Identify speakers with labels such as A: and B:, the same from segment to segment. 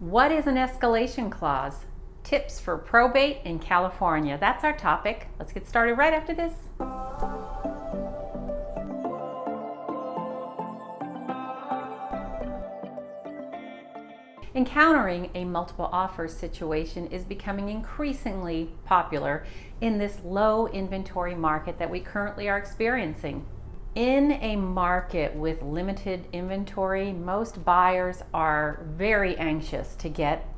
A: What is an escalation clause? Tips for probate in California. That's our topic. Let's get started right after this. Encountering a multiple offers situation is becoming increasingly popular in this low inventory market that we currently are experiencing. In a market with limited inventory, most buyers are very anxious to get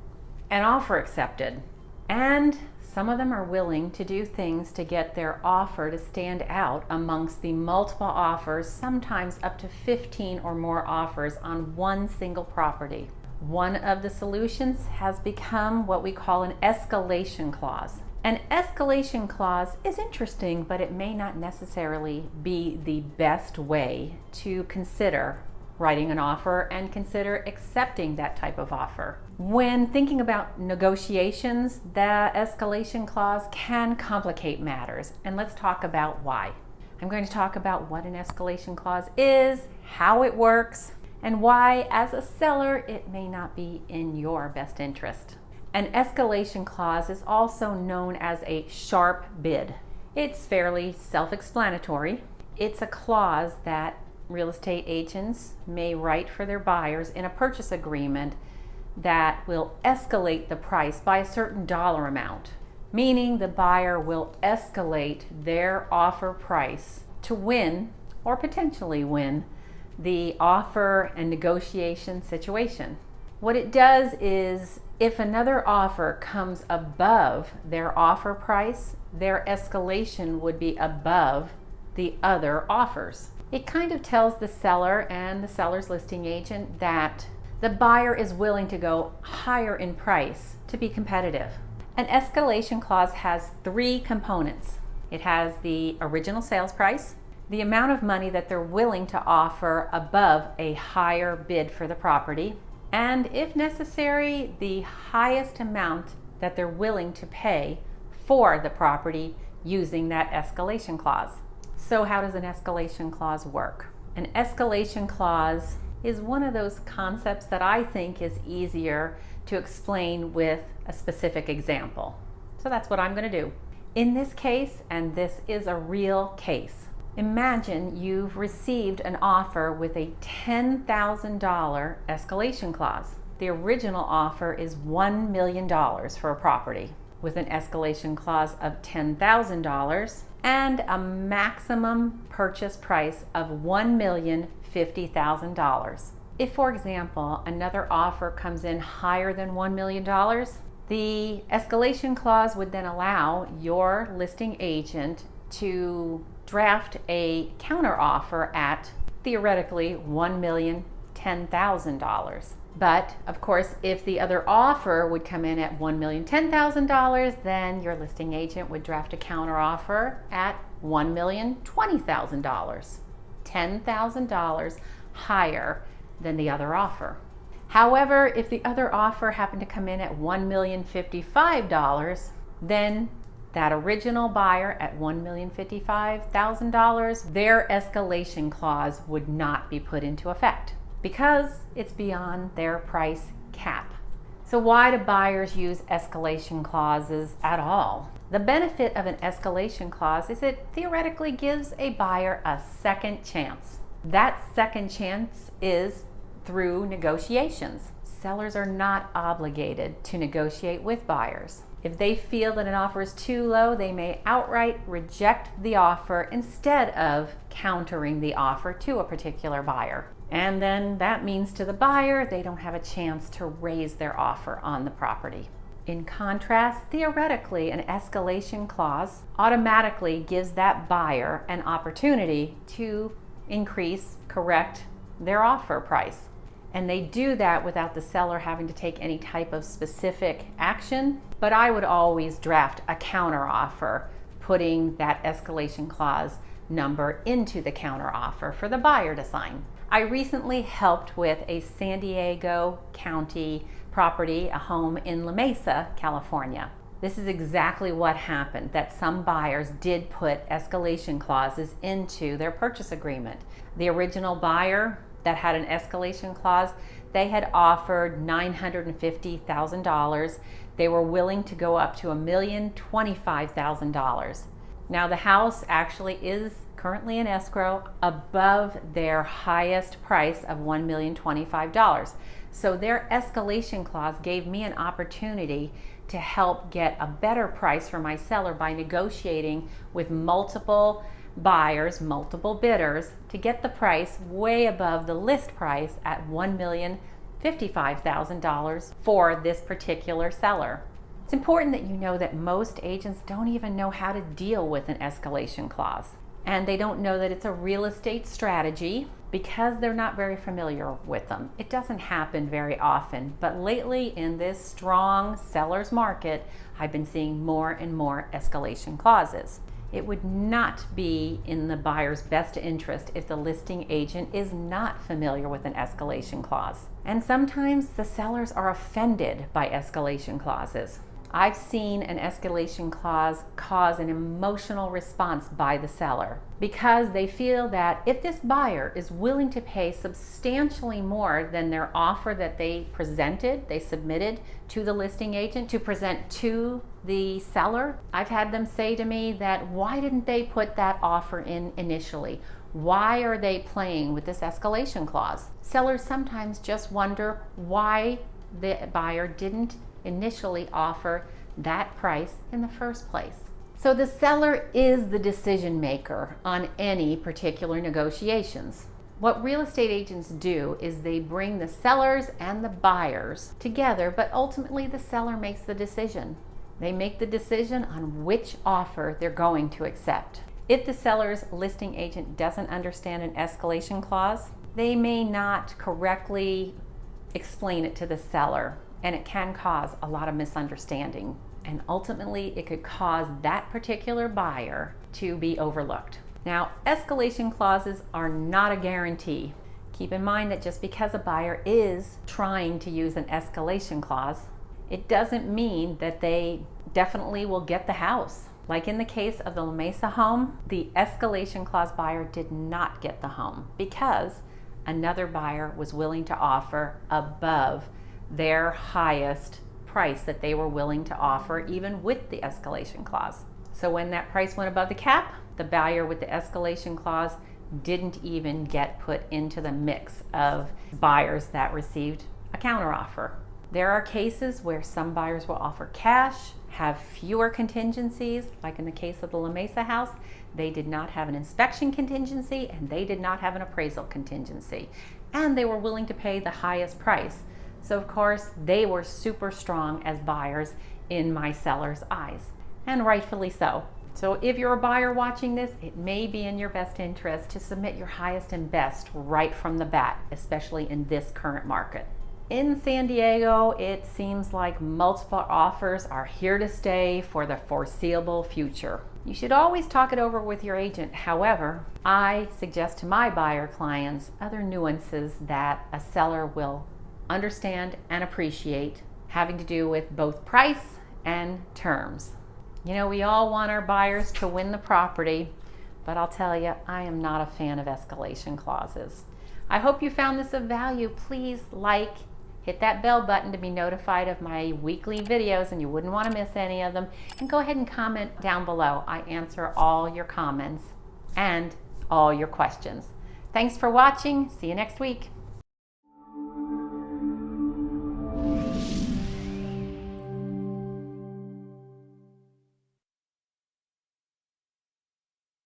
A: an offer accepted. And some of them are willing to do things to get their offer to stand out amongst the multiple offers, sometimes up to 15 or more offers on one single property. One of the solutions has become what we call an escalation clause. An escalation clause is interesting, but it may not necessarily be the best way to consider writing an offer and consider accepting that type of offer. When thinking about negotiations, the escalation clause can complicate matters, and let's talk about why. I'm going to talk about what an escalation clause is, how it works, and why, as a seller, it may not be in your best interest. An escalation clause is also known as a sharp bid. It's fairly self-explanatory. It's a clause that real estate agents may write for their buyers in a purchase agreement that will escalate the price by a certain dollar amount, meaning the buyer will escalate their offer price to win, or potentially win, the offer and negotiation situation. What it does is, if another offer comes above their offer price, their escalation would be above the other offers. It kind of tells the seller and the seller's listing agent that the buyer is willing to go higher in price to be competitive. An escalation clause has three components. It has the original sales price, the amount of money that they're willing to offer above a higher bid for the property, and if necessary, the highest amount that they're willing to pay for the property using that escalation clause. So how does an escalation clause work? An escalation clause is one of those concepts that I think is easier to explain with a specific example. So that's what I'm going to do. In this case, and this is a real case, imagine you've received an offer with a $10,000 escalation clause. The original offer is $1 million for a property with an escalation clause of $10,000 and a maximum purchase price of $1,050,000. If, for example, another offer comes in higher than $1 million, the escalation clause would then allow your listing agent to draft a counteroffer at theoretically $1,010,000. But of course, if the other offer would come in at $1,010,000, then your listing agent would draft a counteroffer at $1,020,000, $10,000 higher than the other offer. However, if the other offer happened to come in at $1,055,000, then that original buyer at $1,055,000, their escalation clause would not be put into effect because it's beyond their price cap. So why do buyers use escalation clauses at all? The benefit of an escalation clause is it theoretically gives a buyer a second chance. That second chance is through negotiations. Sellers are not obligated to negotiate with buyers. If they feel that an offer is too low, they may outright reject the offer instead of countering the offer to a particular buyer. And then that means to the buyer, they don't have a chance to raise their offer on the property. In contrast, theoretically, an escalation clause automatically gives that buyer an opportunity to increase, correct their offer price. And they do that without the seller having to take any type of specific action. But I would always draft a counteroffer, putting that escalation clause number into the counteroffer for the buyer to sign. I recently helped with a San Diego County property, a home in La Mesa, California. This is exactly what happened, that some buyers did put escalation clauses into their purchase agreement. The original buyer that had an escalation clause. They had offered $950,000. They were willing to go up to $1,025,000. Now the house actually is currently in escrow above their highest price of $1,025,000. So their escalation clause gave me an opportunity to help get a better price for my seller by negotiating with multiple buyers, multiple bidders, to get the price way above the list price at $1,055,000 for this particular seller. It's important that you know that most agents don't even know how to deal with an escalation clause. And they don't know that it's a real estate strategy because they're not very familiar with them. It doesn't happen very often, but lately in this strong seller's market, I've been seeing more and more escalation clauses. It would not be in the buyer's best interest if the listing agent is not familiar with an escalation clause. And sometimes the sellers are offended by escalation clauses. I've seen an escalation clause cause an emotional response by the seller because they feel that if this buyer is willing to pay substantially more than their offer that they submitted to the listing agent to present to the seller, I've had them say to me that why didn't they put that offer in initially? Why are they playing with this escalation clause? Sellers sometimes just wonder why the buyer didn't initially offer that price in the first place. So the seller is the decision maker on any particular negotiations. What real estate agents do is they bring the sellers and the buyers together, but ultimately the seller makes the decision. They make the decision on which offer they're going to accept. If the seller's listing agent doesn't understand an escalation clause, they may not correctly explain it to the seller, and it can cause a lot of misunderstanding. And ultimately, it could cause that particular buyer to be overlooked. Now, escalation clauses are not a guarantee. Keep in mind that just because a buyer is trying to use an escalation clause, it doesn't mean that they definitely will get the house. Like in the case of the La Mesa home, the escalation clause buyer did not get the home because another buyer was willing to offer above their highest price that they were willing to offer, even with the escalation clause. So when that price went above the cap, the buyer with the escalation clause didn't even get put into the mix of buyers that received a counteroffer. There are cases where some buyers will offer cash, have fewer contingencies, like in the case of the La Mesa house. They did not have an inspection contingency and they did not have an appraisal contingency. And they were willing to pay the highest price. So of course, they were super strong as buyers in my seller's eyes, and rightfully so. So if you're a buyer watching this, it may be in your best interest to submit your highest and best right from the bat, especially in this current market. In San Diego, it seems like multiple offers are here to stay for the foreseeable future. You should always talk it over with your agent. However, I suggest to my buyer clients other nuances that a seller will understand and appreciate, having to do with both price and terms. You know, we all want our buyers to win the property, but I'll tell you, I am not a fan of escalation clauses. I hope you found this of value. Please hit that bell button to be notified of my weekly videos, and you wouldn't want to miss any of them. And go ahead and comment down below. I answer all your comments and all your questions. Thanks for watching. See you next week.